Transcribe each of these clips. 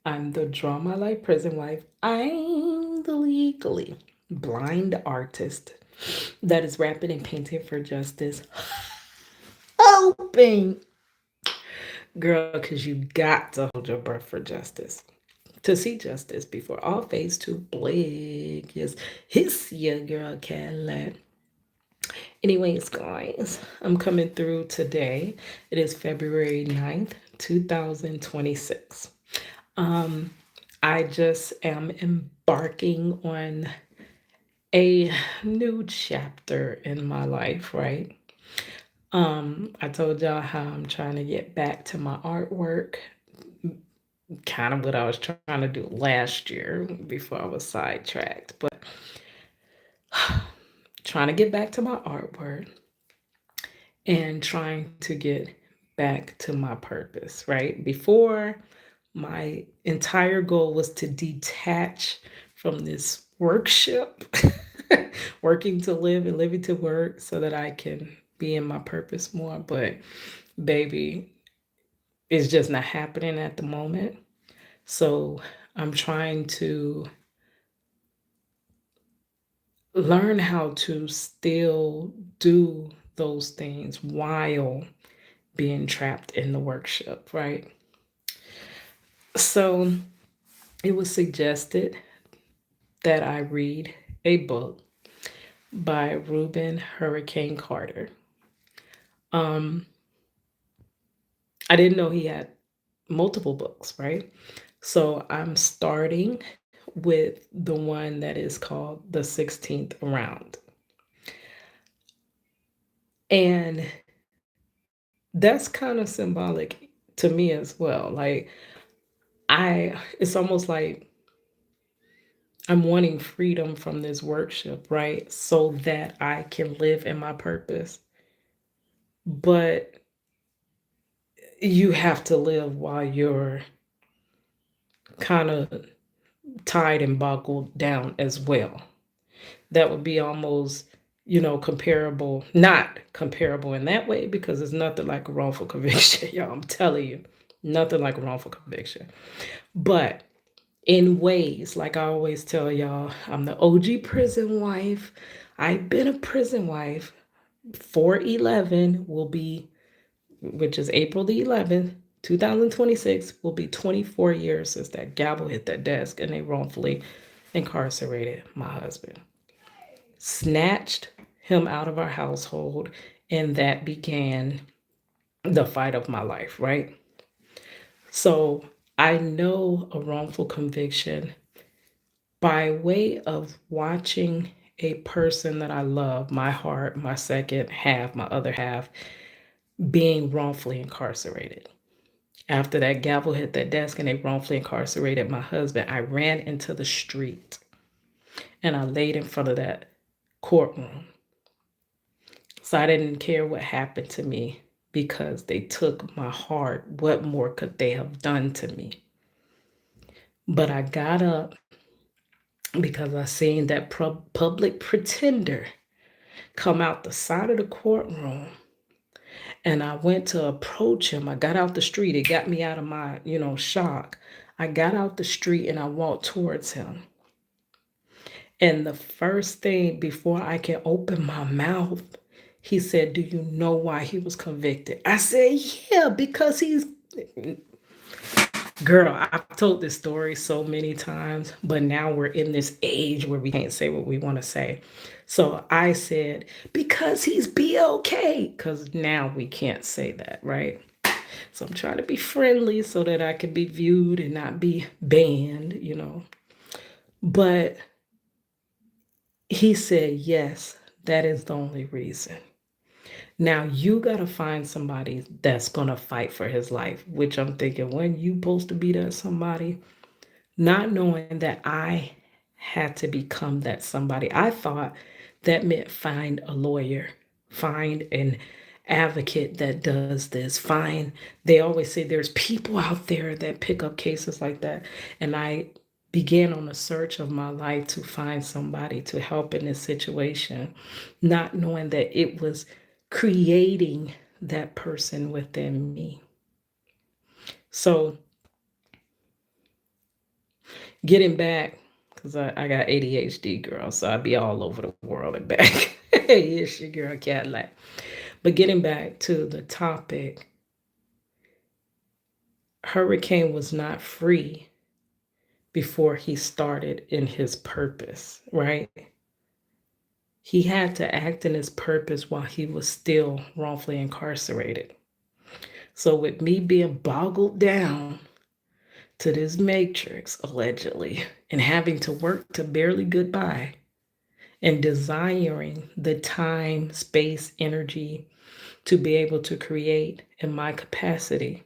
I'm the Draw My Life prison wife. I'm the legally blind artist that is rapping and painting for justice. Hoping, girl, because you got to hold your breath for justice. To see justice before all fades to black. Yes, hiss your girl Cadillac. Anyways, guys, I'm coming through today. It is February 9th, 2026. Um, I just am embarking on a new chapter in my life, right? I told y'all how I'm trying to get back to my artwork, kind of what I was trying to do last year before I was sidetracked, but trying to get back to my artwork and trying to get back to my purpose, right? Before, my entire goal was to detach from this workship, working to live and living to work so that I can be in my purpose more. But baby, it's just not happening at the moment. So I'm trying to learn how to still do those things while being trapped in the workshop, right? So it was suggested that I read a book by Reuben Hurricane Carter. Um, I didn't know he had multiple books, right? So I'm starting with the one that is called The 16th Round. And that's kind of symbolic to me as well. Like, it's almost like I'm wanting freedom from this worship, right? So that I can live in my purpose. But you have to live while you're kind of tied and buckled down as well. That would be almost, comparable, not comparable in that way because it's nothing like a wrongful conviction, y'all. I'm telling you, nothing like a wrongful conviction. But in ways, like I always tell y'all, I'm the OG prison wife. I've been a prison wife. 4/11 will be, which is April the 11th, 2026, will be 24 years since that gavel hit that desk and they wrongfully incarcerated my husband, snatched him out of our household, and that began the fight of my life, right? So I know a wrongful conviction by way of watching a person that I love, my heart, my second half, my other half, being wrongfully incarcerated. After that gavel hit that desk and they wrongfully incarcerated my husband, I ran into the street and I laid in front of that courtroom. So I didn't care what happened to me because they took my heart. What more could they have done to me? But I got up because I seen that public pretender come out the side of the courtroom, and I went to approach him. I got out the street. It got me out of my, shock. I got out the street and I walked towards him. And the first thing before I can open my mouth, he said, "Do you know why he was convicted?" I said, "Yeah, because he's..." Girl, I've told this story so many times, but now we're in this age where we can't say what we want to say. So I said, "Because he's BLK," because now we can't say that, right? So I'm trying to be friendly so that I can be viewed and not be banned. But he said, "Yes, that is the only reason." Now you gotta find somebody that's gonna fight for his life, which I'm thinking, when you supposed to be that somebody, not knowing that I had to become that somebody. I thought that meant find a lawyer, find an advocate that does this, find, they always say there's people out there that pick up cases like that. And I began on a search of my life to find somebody to help in this situation, not knowing that it was creating that person within me. So Getting back, because I got ADHD, girl, so I'd be all over the world and back. Yes, your girl Cadillac. But getting back to the topic, Hurricane was not free before he started in his purpose, right? He had to act in his purpose while he was still wrongfully incarcerated. So, with me being boggled down to this matrix, allegedly, and having to work to barely get by, and desiring the time, space, energy to be able to create in my capacity.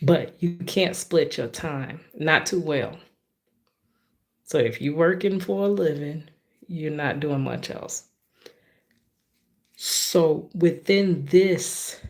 But you can't split your time, not too well. So if you're working for a living, you're not doing much else. So within this,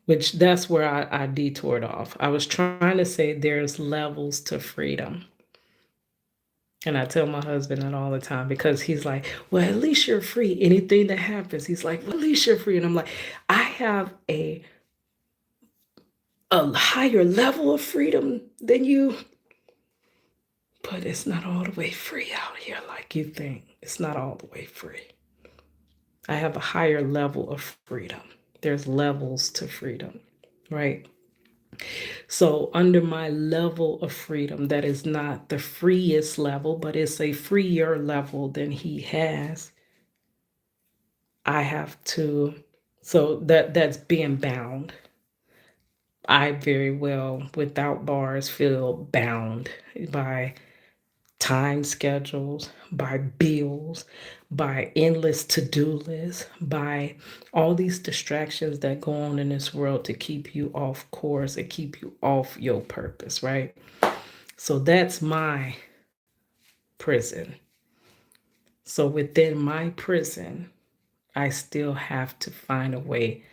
which that's where I detoured off. I was trying to say there's levels to freedom. And I tell my husband that all the time because he's like, well, at least you're free. Anything that happens, he's like, well, at least you're free. And I'm like, I have a higher level of freedom than you, but it's not all the way free out here like you think. It's not all the way free. I have a higher level of freedom. There's levels to freedom, right? So, under my level of freedom, that is not the freest level, but it's a freer level than he has. I have to, so that's being bound. I very well, without bars, feel bound by time schedules, by bills, by endless to do lists, by all these distractions that go on in this world to keep you off course and keep you off your purpose, right? So that's my prison. So within my prison, I still have to find a way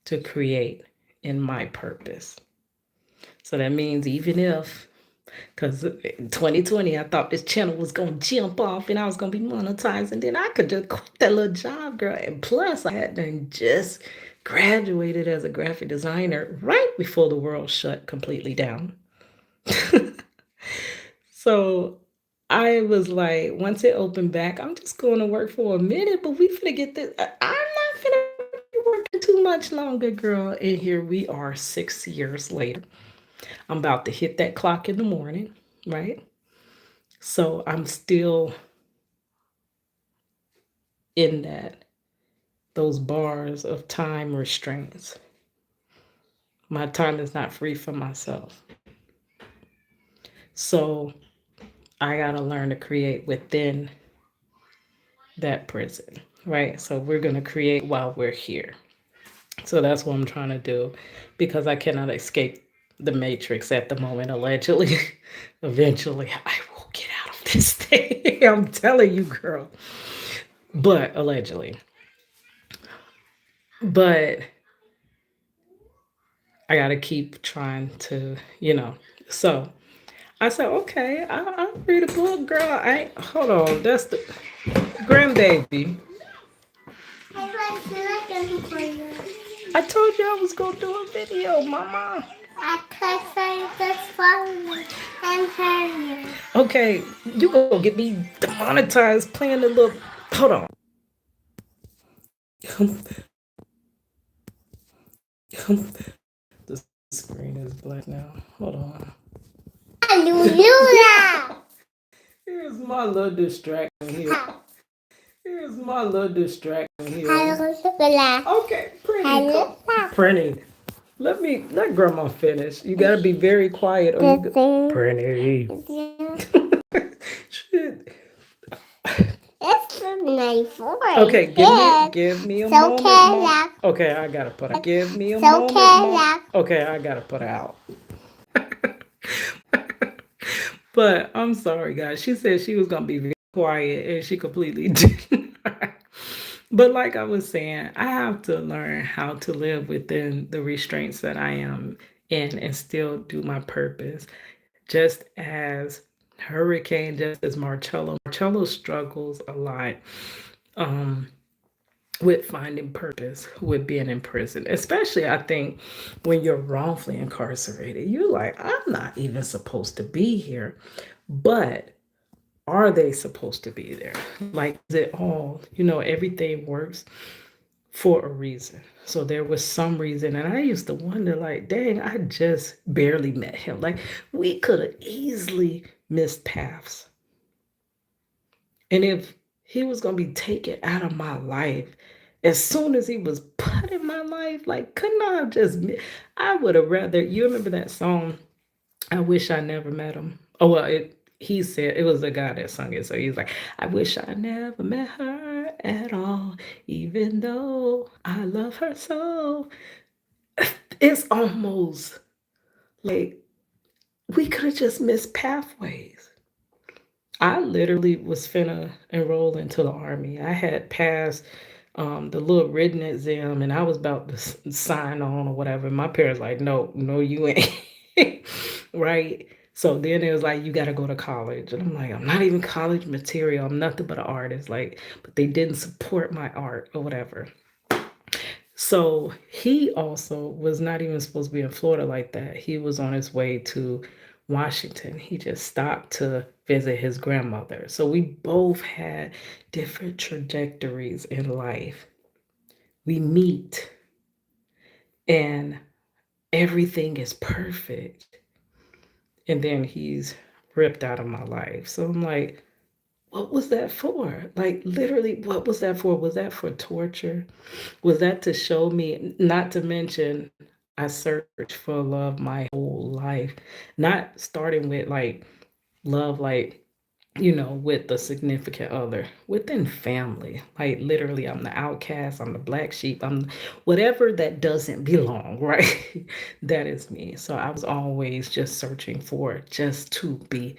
to create in my purpose. So that means even if, because in 2020, I thought this channel was going to jump off and I was going to be monetized, and then I could just quit that little job, girl. And plus, I had done just graduated as a graphic designer right before the world shut completely down. So I was like, once it opened back, I'm just going to work for a minute, but we finna get this. I'm not finna be working too much longer, girl. And here we are 6 years later. I'm about to hit that clock in the morning, right? So I'm still in those bars of time restraints. My time is not free for myself. So I got to learn to create within that prison, right? So we're going to create while we're here. So that's what I'm trying to do because I cannot escape the matrix at the moment, allegedly. Eventually, I will get out of this thing. I'm telling you, girl. But allegedly. But I got to keep trying to, So I said, okay, I'll read a book, girl. Hold on. That's the grandbaby. I told you I was going to do a video, mama. I just follow me and her. Okay, you gonna get me demonetized playing the little. Hold on. The screen is black now. Hold on. Here's my little distraction here. Here's my little distraction here. Okay, Prinny. Let grandma finish. You gotta be very quiet or you Prinny. Shit. It's my voice. Okay, give me a moment. Mom. Okay, I gotta put out. Give me a moment. Mom. Okay, I gotta put out. But I'm sorry, guys. She said she was gonna be very quiet, and she completely didn't. But like I was saying, I have to learn how to live within the restraints that I am in and still do my purpose. Just as Hurricane, just as Marcello. Marcello struggles a lot. Um, with finding purpose with being in prison, especially I think when you're wrongfully incarcerated. You're like, I'm not even supposed to be here. But are they supposed to be there? Like, is it all, everything works for a reason. So there was some reason. And I used to wonder, like, dang, I just barely met him. Like, we could have easily missed paths. And if he was going to be taken out of my life, as soon as he was put in my life, like, couldn't I have just, I would have rather, you remember that song, I wish I never met him. Oh well, he said it was the guy that sung it. So he's like, I wish I never met her at all, even though I love her so. It's almost like we could have just missed pathways. I literally was finna enroll into the army. I had passed the little written exam, and I was about to sign on or whatever. My parents like, no, no, you ain't, right? So then it was like, you got to go to college, and I'm like, I'm not even college material. I'm nothing but an artist. Like, but they didn't support my art or whatever. So he also was not even supposed to be in Florida like that. He was on his way to Washington. He just stopped to visit his grandmother. So we both had different trajectories in life. We meet and everything is perfect. And then he's ripped out of my life. So I'm like, what was that for? Like, literally, what was that for? Was that for torture? Was that to show me, not to mention, I searched for love my whole life, not starting with like love, like, with the significant other, within family. Like, literally, I'm the outcast, I'm the black sheep, I'm whatever that doesn't belong, right? That is me. So I was always just searching for just to be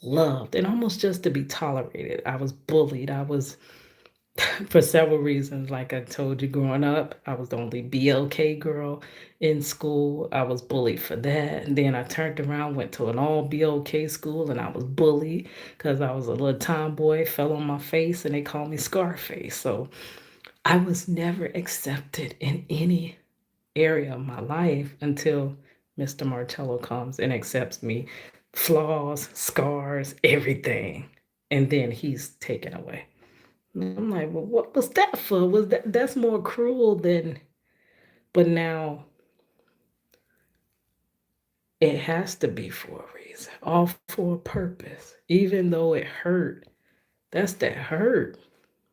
loved and almost just to be tolerated. I was bullied. I was for several reasons. Like I told you, growing up, I was the only BLK girl in school. I was bullied for that. And then I turned around, went to an all BLK school, and I was bullied because I was a little tomboy, fell on my face, and they called me Scarface. So I was never accepted in any area of my life until Mr. Martello comes and accepts me, flaws, scars, everything. And then he's taken away. I'm like, well, what was that for? Was that's more cruel than, but now it has to be for a reason, all for a purpose. Even though it hurt, that's that hurt.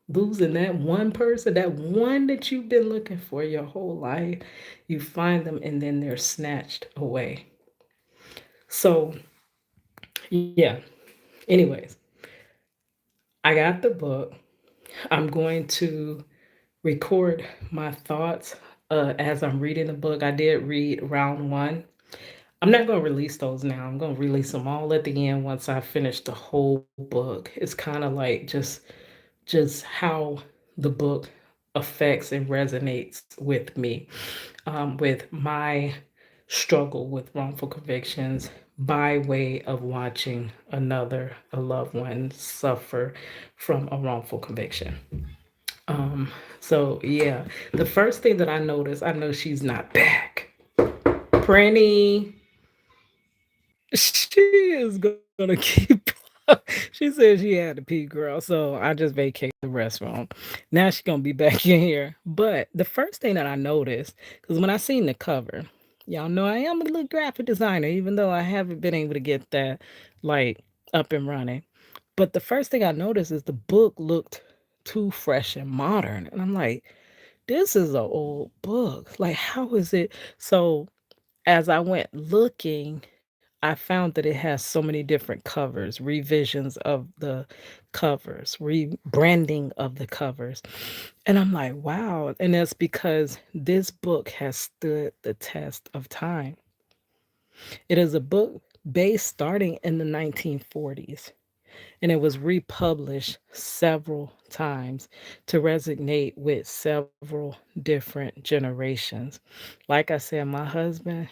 Losing that one person, that one that you've been looking for your whole life, you find them and then they're snatched away. So, yeah. Anyways, I got the book. I'm going to record my thoughts as I'm reading the book. I did read round one. I'm not going to release those now. I'm going to release them all at the end once I finish the whole book. It's kind of like just how the book affects and resonates with me, with my struggle with wrongful convictions by way of watching a loved one suffer from a wrongful conviction. Um, so yeah, the first thing that I noticed, I know she's not back. Prenny, she is gonna keep. She said she had to pee, girl. So I just vacated the restroom. Now she's gonna be back in here. But the first thing that I noticed, because when I seen the cover, y'all know I am a little graphic designer, even though I haven't been able to get that like up and running. But the first thing I noticed is the book looked too fresh and modern, and I'm like, this is an old book. Like, how is it? So as I went looking, I found that it has so many different covers, revisions of the covers, rebranding of the covers. And I'm like, wow. And that's because this book has stood the test of time. It is a book based starting in the 1940s, and it was republished several times to resonate with several different generations. Like I said, my husband,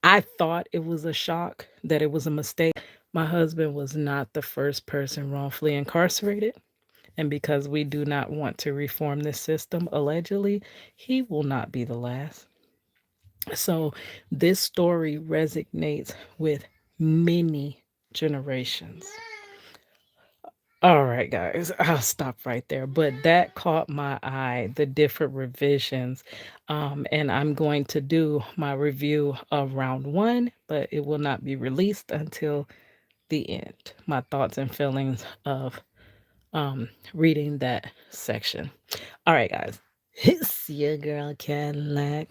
I thought it was a shock that it was a mistake. My husband was not the first person wrongfully incarcerated. And because we do not want to reform this system, allegedly, he will not be the last. So this story resonates with many generations. All right, guys, I'll stop right there. But that caught my eye, the different revisions. And I'm going to do my review of round one, but it will not be released until the end. My thoughts and feelings of reading that section. All right, guys, it's your girl Cadillac.